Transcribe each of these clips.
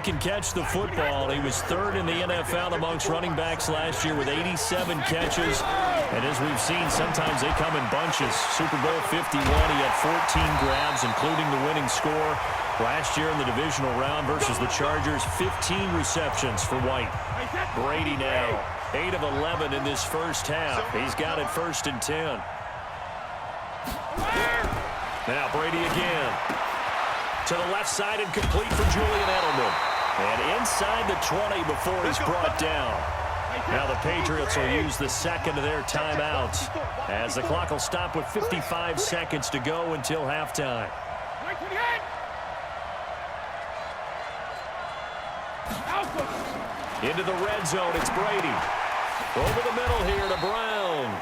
can catch the football. He was third in the NFL amongst running backs last year with 87 catches. And as we've seen, sometimes they come in bunches. Super Bowl 51, he had 14 grabs, including the winning score. Last year in the divisional round versus the Chargers, 15 receptions for White. Brady now, 8 of 11 in this first half. He's got it 1st and 10. Now Brady again. To the left side and complete for Julian Edelman. And inside the 20 before he's brought down. Now the Patriots will use the second of their timeouts as the clock will stop with 55 seconds to go until halftime. Into the red zone, it's Brady. Over the middle here to Brown.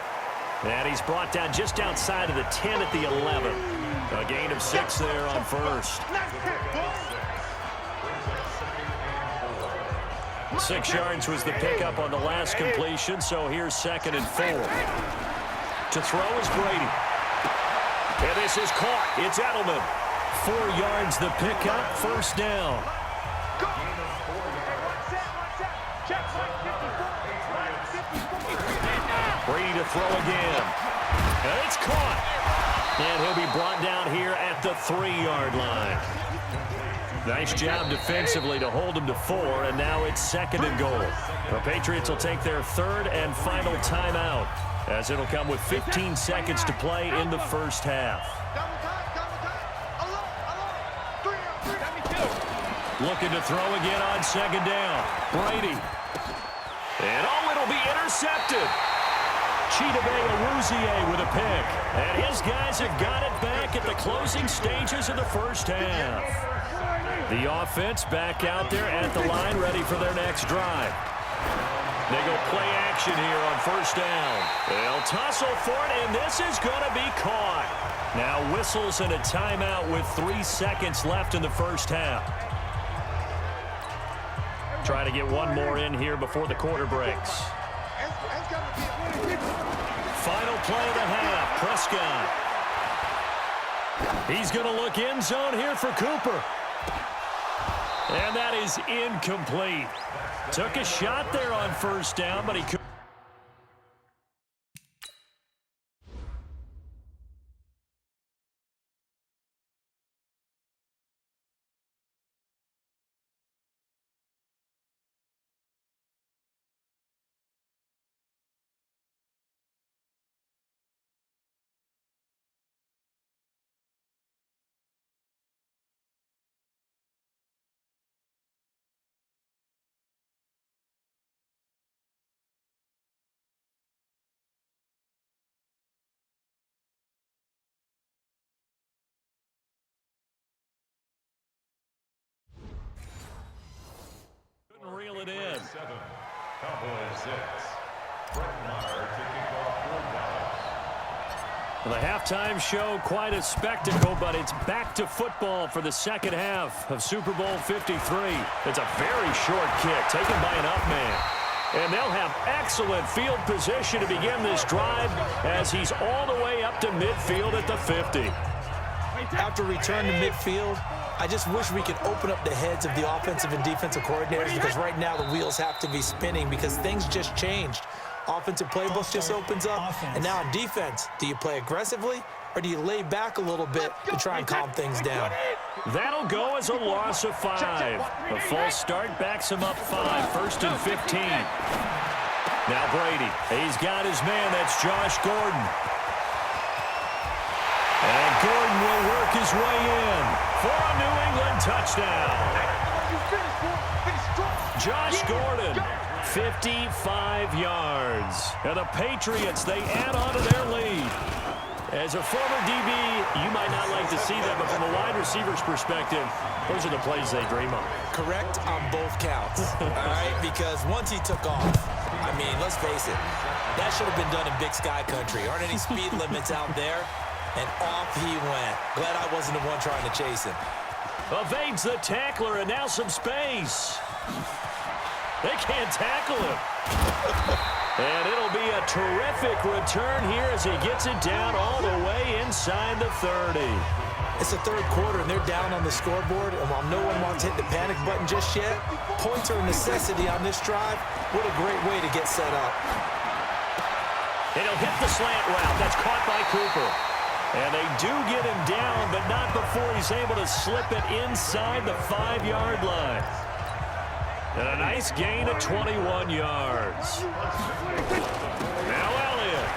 And he's brought down just outside of the 10 at the 11. A gain of 6 there on first. 6 yards was the pickup on the last completion, so here's 2nd and 4. To throw is Brady. And this is caught. It's Edelman. 4 yards the pickup, 1st down. Brady to throw again. And it's caught. And he'll be brought down here at the 3-yard line. Nice job defensively to hold him to 4, and now it's 2nd and goal. The Patriots will take their 3rd and final timeout, as it'll come with 15 seconds to play in the first half. Looking to throw again on 2nd down. Brady. And it'll be intercepted. Chidobe with a pick. And his guys have got it back at the closing stages of the first half. The offense back out there at the line, ready for their next drive. They go play action here on 1st down. They'll tussle for it, and this is going to be caught. Now whistles and a timeout with 3 seconds left in the first half. Try to get one more in here before the quarter breaks. Final play of the half, Prescott. He's going to look end zone here for Cooper. And that is incomplete. Took a shot there on 1st down, but he couldn't. Reel it in. 7, Cowboys 6. Brett Maher to kick off 4 The halftime show, quite a spectacle, but it's back to football for the second half of Super Bowl 53. It's a very short kick taken by an up man. And they'll have excellent field position to begin this drive as he's all the way up to midfield at the 50. After return to midfield, I just wish we could open up the heads of the offensive and defensive coordinators, because right now the wheels have to be spinning because things just changed. Offensive playbook just opens up, and now on defense, do you play aggressively or do you lay back a little bit to try and calm things down? That'll go as a loss of 5. A false start backs him up 5, 1st and 15. Now Brady, he's got his man, that's Josh Gordon. And Gordon will work his way in for a New England touchdown. Josh Gordon, 55 yards. And the Patriots, they add on to their lead. As a former DB, you might not like to see that, but from a wide receiver's perspective, those are the plays they dream of. Correct on both counts, all right? Because once he took off, I mean, let's face it, that should have been done in Big Sky Country. Aren't any speed limits out there? And off he went. Glad I wasn't the one trying to chase him. Evades the tackler, and now some space. They can't tackle him. And it'll be a terrific return here as he gets it down all the way inside the 30. It's the third quarter, and they're down on the scoreboard, and while no one wants to hit the panic button just yet, points are a necessity on this drive. What a great way to get set up. And he'll hit the slant route. That's caught by Cooper. And they do get him down, but not before he's able to slip it inside the 5-yard line. And a nice gain of 21 yards. Now Elliott.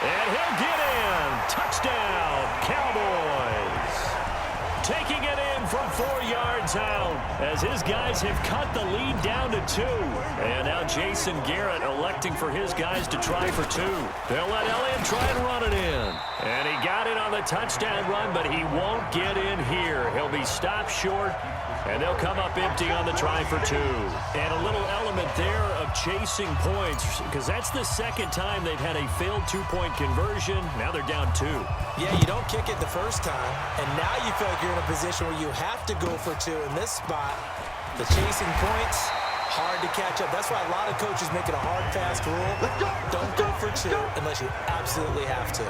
And he'll get in. Touchdown, Cowboys. Taking it in from 4 yards out as his guys have cut the lead down to 2. And now Jason Garrett electing for his guys to try for 2. They'll let Elliott try and run it in. And he got it on the touchdown run, but he won't get in here. He'll be stopped short, and they'll come up empty on the try for 2. And a little element there of chasing points, because that's the second time they've had a failed 2-point conversion. Now they're down 2. Yeah, you don't kick it the first time, and now you feel like you're in a position where you have to go for 2 in this spot. The chasing points, hard to catch up. That's why a lot of coaches make it a hard, fast rule. Don't go for 2 unless you absolutely have to.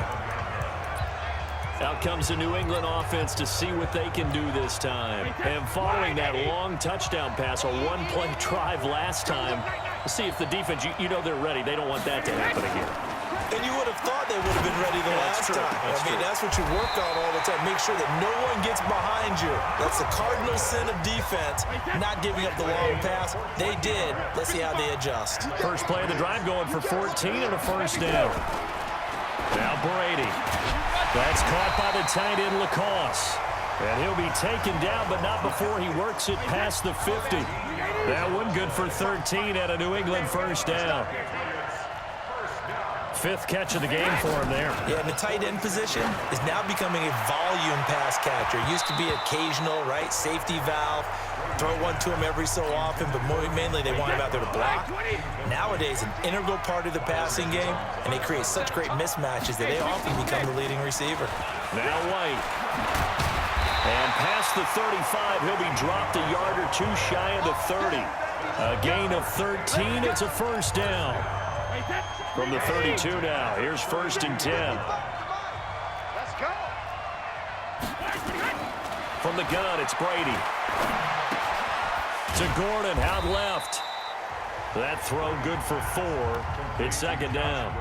Out comes the New England offense to see what they can do this time. And following that long touchdown pass, a one-play drive last time, see if the defense, you know they're ready. They don't want that to happen again. And you would have thought they would have been ready the last time. That's what you work on all the time. Make sure that no one gets behind you. That's the cardinal sin of defense, not giving up the long pass. They did. Let's see how they adjust. First play of the drive going for 14 and a first down. Now Brady. That's caught by the tight end, Lacoste. And he'll be taken down, but not before he works it past the 50. That one good for 13 at a New England first down. 5th catch of the game for him there. Yeah, and the tight end position is now becoming a volume pass catcher. Used to be occasional, right? Safety valve. Throw one to him every so often, but mainly they want him out there to block. Nowadays, an integral part of the passing game, and they create such great mismatches that they often become the leading receiver. Now White. And past the 35, he'll be dropped a yard or 2 shy of the 30. A gain of 13, it's a first down. From the 32 now, here's 1st and 10. Let's go. From the gun, it's Brady. To Gordon, out left. That throw good for 4. It's second down.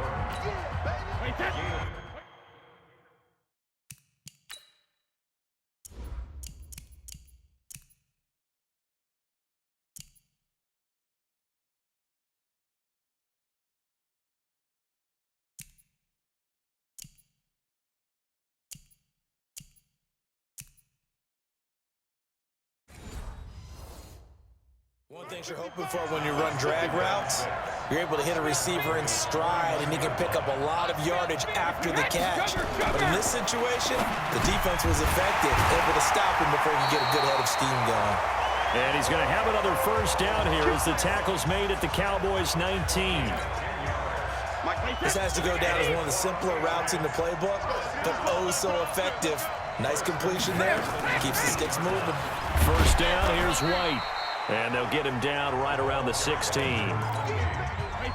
One thing you're hoping for when you run drag routes, you're able to hit a receiver in stride, and he can pick up a lot of yardage after the catch. But in this situation, the defense was effective, able to stop him before he could get a good head of steam going. And he's going to have another first down here as the tackle's made at the Cowboys' 19. This has to go down as one of the simpler routes in the playbook, but oh so effective. Nice completion there. Keeps the sticks moving. First down, here's White. And they'll get him down right around the 16.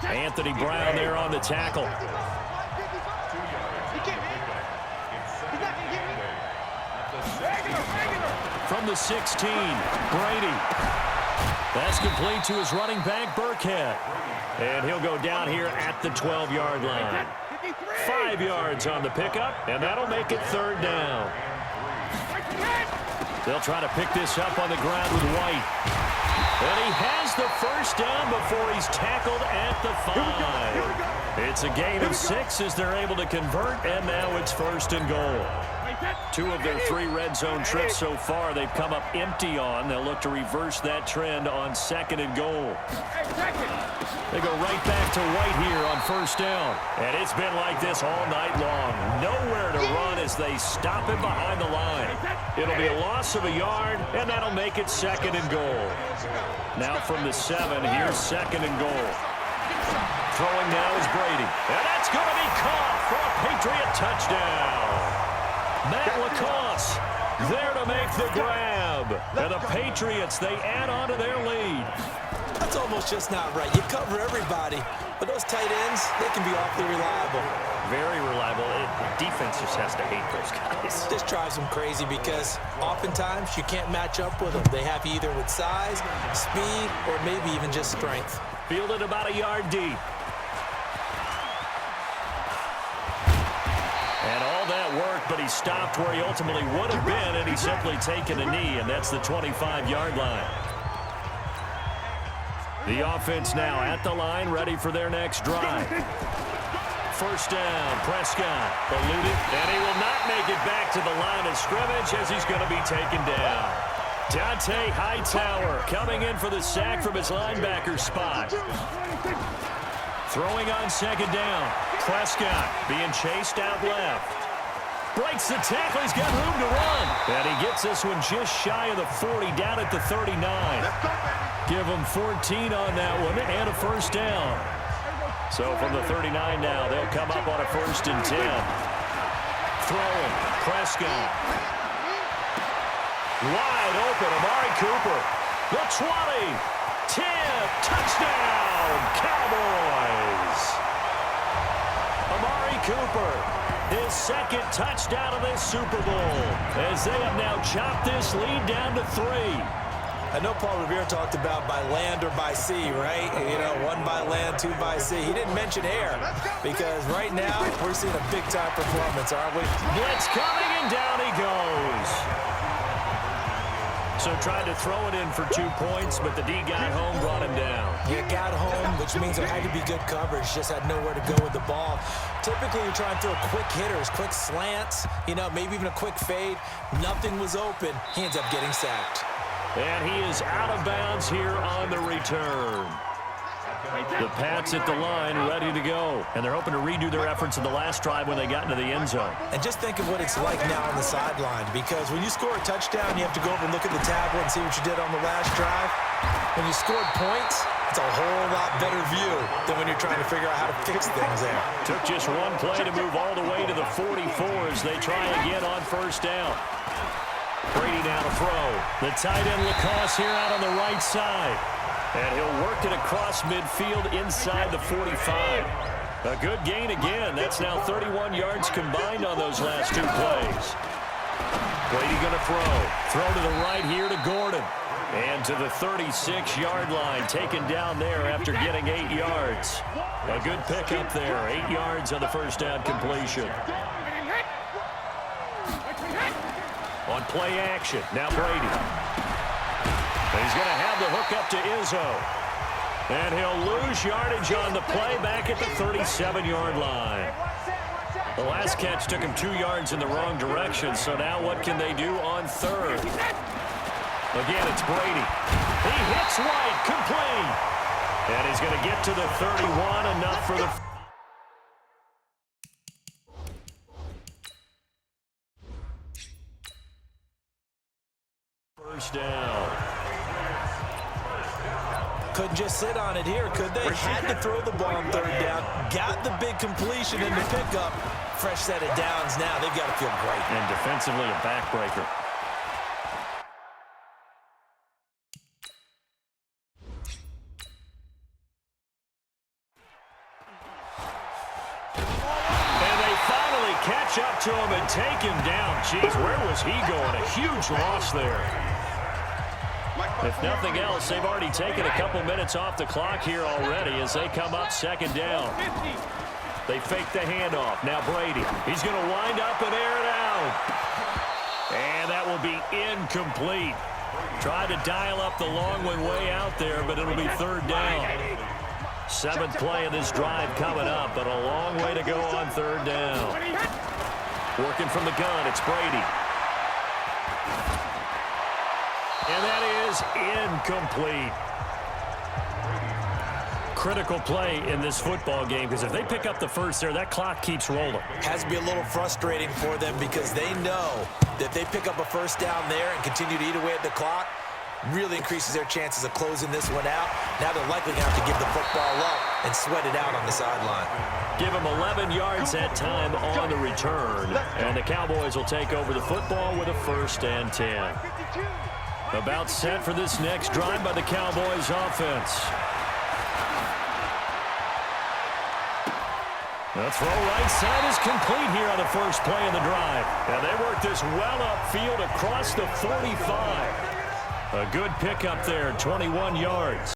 Anthony Brown there on the tackle. From the 16, Brady. That's complete to his running back, Burkhead. And he'll go down here at the 12-yard line. 5 yards on the pickup, and that'll make it third down. They'll try to pick this up on the ground with White. And he has the first down before he's tackled at the 5. It's a gain of 6 as they're able to convert, and now it's 1st and goal. 2 of their 3 red zone trips so far they've come up empty on. They'll look to reverse that trend on 2nd and goal. They go right back to White here on first down. And it's been like this all night long. Nowhere to run as they stop him behind the line. It'll be a loss of a yard, and that'll make it 2nd and goal. Now from the 7, here's 2nd and goal. Throwing now is Brady. And that's going to be caught for a Patriot touchdown. Matt Lacoste there to make the grab. And the Patriots, they add on to their lead. That's almost just not right. You cover everybody, but those tight ends, they can be awfully reliable. Very reliable. Defense just has to hate those guys. This drives them crazy because oftentimes you can't match up with them. They have you either with size, speed, or maybe even just strength. Fielded about a yard deep. And all that work, but he stopped where he ultimately would have been, and he's simply taken a knee, and that's the 25-yard line. The offense now at the line, ready for their next drive. First down, Prescott eluded, and he will not make it back to the line of scrimmage as he's going to be taken down. Dante Hightower coming in for the sack from his linebacker spot. Throwing on second down, Prescott being chased out left. Breaks the tackle, he's got room to run. And he gets this one just shy of the 40, down at the 39. Give him 14 on that one and a first down. So from the 39 now, they'll come up on a 1st and 10. Throwing, Prescott. Wide open, Amari Cooper. The 20, 10, touchdown, Cowboys. Amari Cooper, his second touchdown of this Super Bowl, as they have now chopped this lead down to 3. I know Paul Revere talked about by land or by sea, right? You know, 1 by land, 2 by sea. He didn't mention air because right now we're seeing a big-time performance, aren't we? Blitz coming, and down he goes. So tried to throw it in for 2 points, but the D got home, brought him down. Yeah, got home, which means there had to be good coverage. Just had nowhere to go with the ball. Typically, you're trying to throw quick hitters, quick slants, you know, maybe even a quick fade. Nothing was open. He ends up getting sacked. And he is out of bounds here on the return. The Pats at the line, ready to go. And they're hoping to redo their efforts in the last drive when they got into the end zone. And just think of what it's like now on the sideline, because when you score a touchdown, you have to go over and look at the tablet and see what you did on the last drive. When you scored points, it's a whole lot better view than when you're trying to figure out how to fix things there. Took just one play to move all the way to the 44 as they try again on first down. Brady now to throw. The tight end Lacoste here out on the right side. And he'll work it across midfield inside the 45. A good gain again. That's now 31 yards combined on those last 2 plays. Brady going to throw. Throw to the right here to Gordon. And to the 36-yard line, taken down there after getting 8 yards. A good pickup there. 8 yards on the first down completion. On play action, now Brady. He's going to have the hook up to Izzo. And he'll lose yardage on the play back at the 37-yard line. The last catch took him 2 yards in the wrong direction, so now what can they do on third? Again, it's Brady. He hits right, complete. And he's going to get to the 31, enough for the... First down. Couldn't just sit on it here, could they? Had to throw the ball on third down. Got the big completion in the pickup. Fresh set of downs now. They've got to feel great. And defensively, a backbreaker. And they finally catch up to him and take him down. Jeez, where was he going? A huge loss there. If nothing else, they've already taken a couple minutes off the clock here already as they come up second down. They fake the handoff. Now Brady. He's going to wind up and air it out. And that will be incomplete. Tried to dial up the long one way out there, but it'll be third down. 7th play of this drive coming up, but a long way to go on third down. Working from the gun, it's Brady. And that is incomplete. Critical play in this football game, because if they pick up the first there, that clock keeps rolling. Has to be a little frustrating for them because they know that if they pick up a first down there and continue to eat away at the clock, really increases their chances of closing this one out. Now they're likely going to have to give the football up and sweat it out on the sideline. Give them 11 yards that time on the return. And the Cowboys will take over the football with a 1st and 10. About set for this next drive by the Cowboys offense. The throw right side is complete here on the first play of the drive. And they work this well upfield across the 45. A good pickup there, 21 yards.